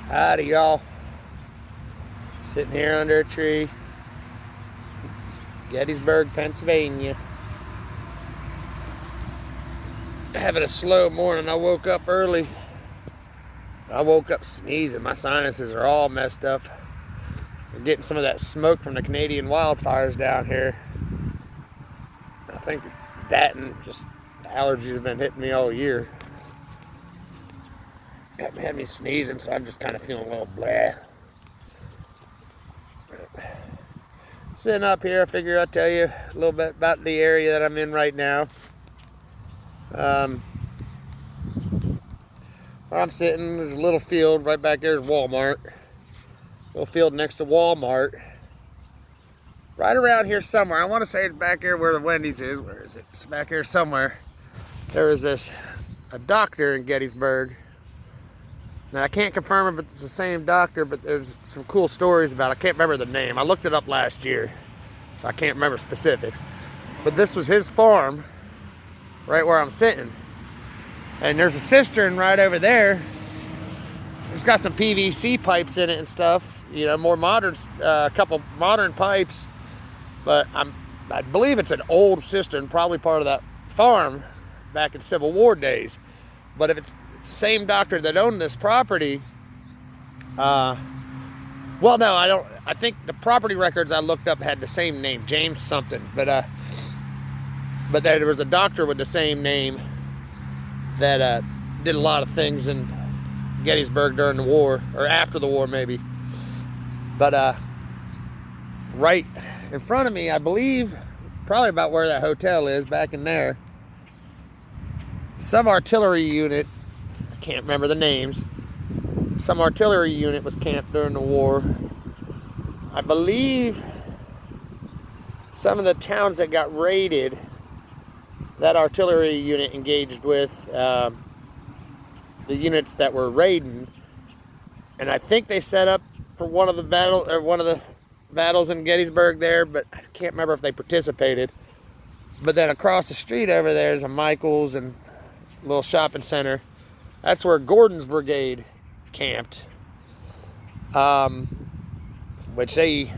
Howdy, y'all. Sitting here under a tree, Gettysburg, Pennsylvania. Having a slow morning. I woke up early. I woke up sneezing. My sinuses are all messed up. We're getting some of that smoke from the Canadian wildfires down here. I think that and just allergies have been hitting me all year. Had me sneezing, so I'm just kind of feeling a little blah. Sitting up here, I figure I'll tell you a little bit about the area that I'm in right now. Where I'm sitting, there's a little field right back there's Walmart. Little field next to Walmart. Right around here somewhere. I want to say it's back here where the Wendy's is. Where is it? It's back here somewhere. There was a doctor in Gettysburg. Now, I can't confirm if it's the same doctor, but there's some cool stories about it. I can't remember the name. I looked it up last year, so I can't remember specifics. But this was his farm, right where I'm sitting. And there's a cistern right over there. It's got some PVC pipes in it and stuff. You know, more modern, a couple modern pipes. But I believe it's an old cistern, probably part of that farm back in Civil War days. But if it's same doctor that owned this property, well, no, I don't. I think the property records I looked up had the same name, James something. But there was a doctor with the same name that did a lot of things in Gettysburg during the war, or after the war maybe. But right in front of me, I believe, probably about where that hotel is, back in there, some artillery unit, I can't remember the names, some artillery unit was camped during the war. I believe some of the towns that got raided, that artillery unit engaged with the units that were raiding, and I think they set up for one of the battles in Gettysburg there, but I can't remember if they participated. But then across the street over there is a Michael's and a little shopping center. That's where Gordon's brigade camped, which they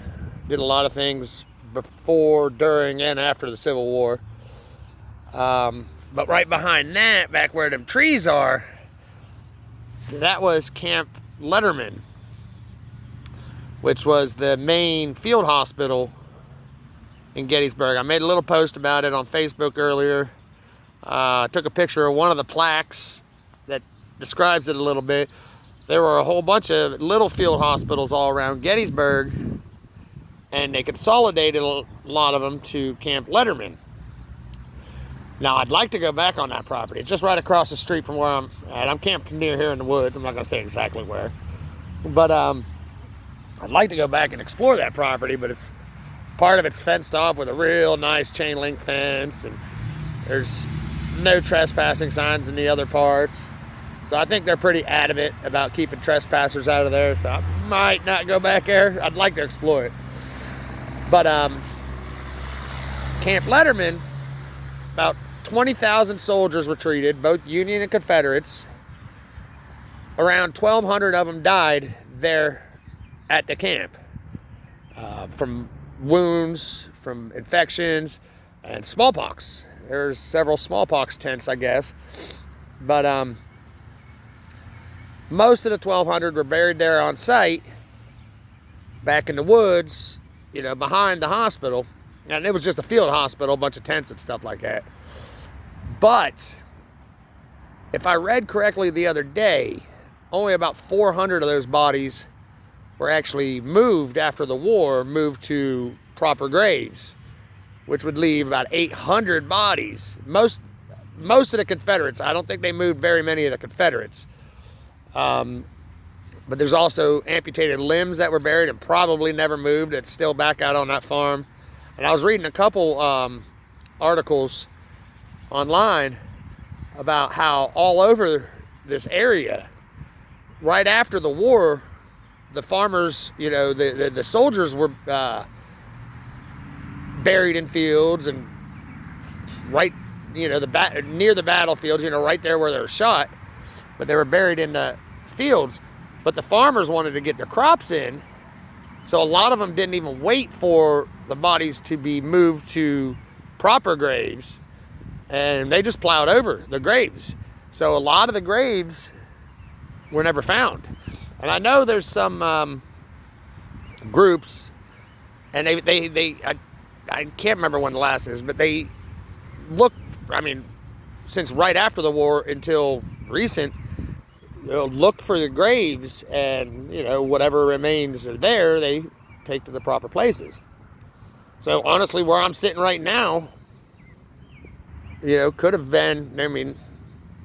did a lot of things before, during, and after the Civil War. But right behind that, back where them trees are, that was Camp Letterman, which was the main field hospital in Gettysburg. I made a little post about it on Facebook earlier. Took a picture of one of the plaques that describes it a little bit. There were a whole bunch of little field hospitals all around Gettysburg, and they consolidated a lot of them to Camp Letterman. Now, I'd like to go back on that property. It's just right across the street from where I'm at. I'm camped near here in the woods. I'm not going to say exactly where. But I'd like to go back and explore that property, but it's part of it's fenced off with a real nice chain link fence, and there's no trespassing signs in the other parts. So I think they're pretty adamant about keeping trespassers out of there, so I might not go back there. I'd like to explore it. But Camp Letterman, about 20,000 soldiers were treated, both Union and Confederates. Around 1,200 of them died there at the camp, from wounds, from infections, and smallpox. There's several smallpox tents, I guess. But most of the 1,200 were buried there on site, back in the woods, you know, behind the hospital. And it was just a field hospital, a bunch of tents and stuff like that. But if I read correctly the other day, only about 400 of those bodies were actually moved after the war, moved to proper graves, which would leave about 800 bodies. Most of the Confederates, I don't think they moved very many of the Confederates. But there's also amputated limbs that were buried and probably never moved. It's still back out on that farm. And I was reading a couple articles online about how all over this area, right after the war, the farmers, you know, the soldiers were buried in fields, and right, you know, near the battlefields, you know, right there where they were shot, but they were buried in the fields. But the farmers wanted to get their crops in, so a lot of them didn't even wait for the bodies to be moved to proper graves, and they just plowed over the graves. So a lot of the graves were never found. And I know there's some groups, and I can't remember when the last is, but they look, I mean, since right after the war until recent, they'll look for the graves, and, you know, whatever remains are there, they take to the proper places. So honestly, where I'm sitting right now, you know, could have been, I mean,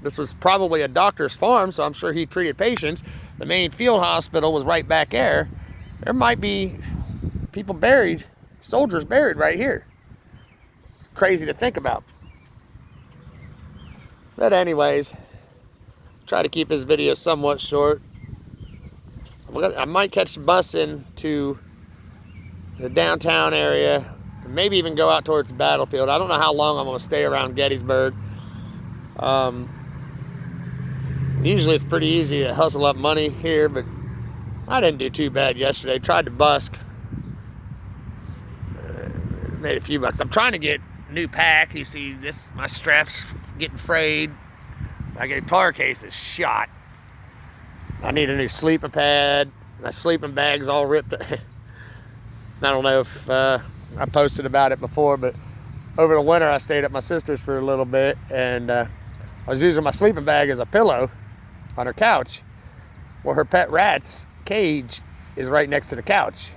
this was probably a doctor's farm, so I'm sure he treated patients. The main field hospital was right back there. There might be people buried, soldiers buried right here. It's crazy to think about. But anyways, try to keep this video somewhat short. I might catch the bus into the downtown area, and maybe even go out towards the battlefield. I don't know how long I'm going to stay around Gettysburg. Usually it's pretty easy to hustle up money here, but I didn't do too bad yesterday. Tried to busk. Made a few bucks. I'm trying to get a new pack. You see this, my strap's getting frayed. My guitar case is shot. I need a new sleeping pad. My sleeping bag's all ripped. I don't know if I posted about it before, but over the winter I stayed at my sister's for a little bit, and I was using my sleeping bag as a pillow on her couch. Well, her pet rat's cage is right next to the couch.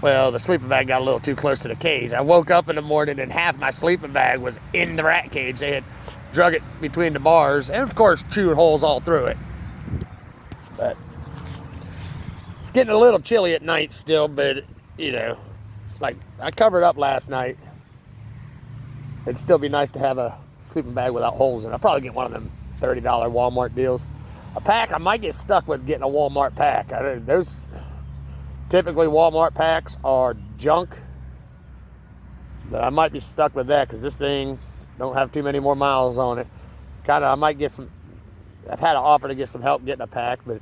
Well, the sleeping bag got a little too close to the cage. I woke up in the morning and half my sleeping bag was in the rat cage. They had drug it between the bars and, of course, chewed holes all through it. But it's getting a little chilly at night still, but, you know, like, I covered up last night. It'd still be nice to have a sleeping bag without holes in it. I'll probably get one of them $30 Walmart deals. A pack, I might get stuck with getting a Walmart pack. Those typically Walmart packs are junk, but I might be stuck with that because this thing don't have too many more miles on it. I might get some. I've had an offer to get some help getting a pack, but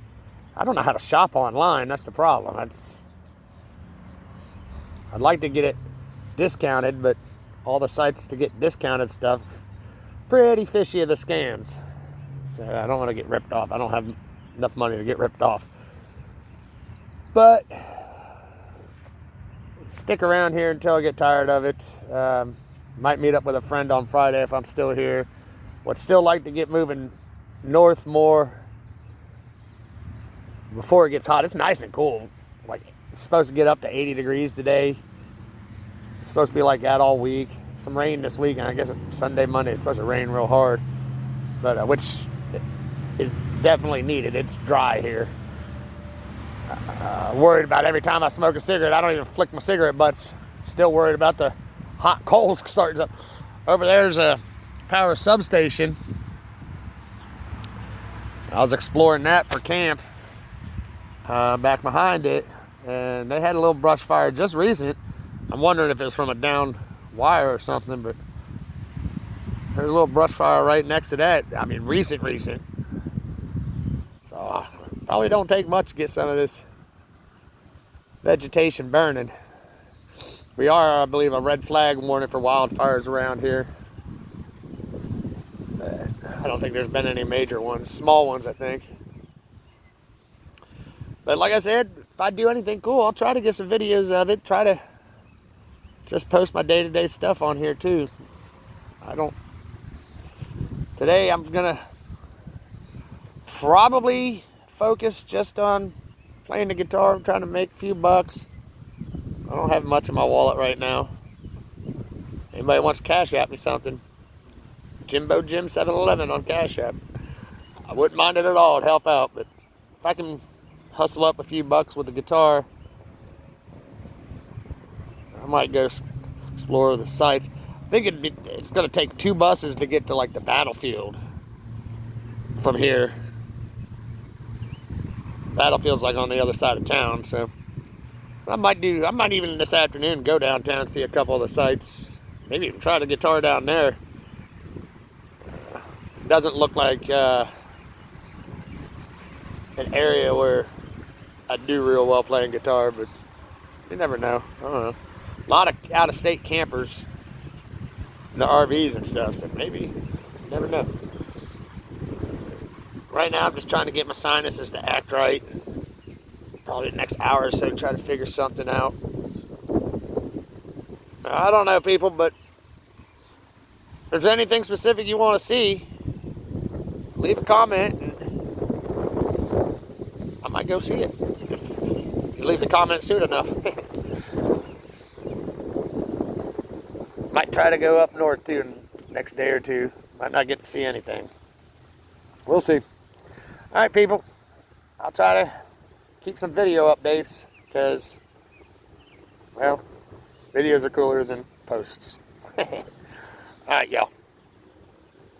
I don't know how to shop online. That's the problem. I'd like to get it discounted, but all the sites to get discounted stuff, pretty fishy of the scams. So I don't want to get ripped off. I don't have enough money to get ripped off. But stick around here until I get tired of it. Might meet up with a friend on Friday if I'm still here. Would still like to get moving north more before it gets hot. It's nice and cool. Like, it's supposed to get up to 80 degrees today. It's supposed to be like that all week. Some rain this weekend. I guess Sunday, Monday, it's supposed to rain real hard. But which is definitely needed. It's dry here. Worried about every time I smoke a cigarette. I don't even flick my cigarette butts. Still worried about the hot coals starting up. Over there's a power substation. I was exploring that for camp back behind it, and they had a little brush fire just recent. I'm wondering if it was from a downed wire or something, but there's a little brush fire right next to that. I mean, recent. So probably don't take much to get some of this vegetation burning. We are, I believe, a red flag warning for wildfires around here. I don't think there's been any major ones. Small ones, I think. But like I said, if I do anything cool, I'll try to get some videos of it. Try to just post my day-to-day stuff on here, too. Today, I'm going to probably focus just on playing the guitar. I'm trying to make a few bucks. I don't have much in my wallet right now. Anybody wants to Cash App me something? Jimbo Jim 711 on Cash App. I wouldn't mind it at all. It'd help out. But if I can hustle up a few bucks with the guitar, I might go explore the sites. I think it's going to take 2 buses to get to like the battlefield from here. Battlefield's like on the other side of town, so I might even this afternoon go downtown and see a couple of the sites. Maybe even try the guitar down there. Doesn't look like an area where I do real well playing guitar, but you never know. I don't know. A lot of out-of-state campers in the RVs and stuff, so maybe, you never know. Right now, I'm just trying to get my sinuses to act right. Probably the next hour or so, try to figure something out. I don't know, people, but if there's anything specific you want to see, leave a comment and I might go see it. If you leave the comment soon enough. Might try to go up north too in the next day or two. Might not get to see anything. We'll see. Alright, people. I'll try to keep some video updates because, well, videos are cooler than posts. Alright, y'all.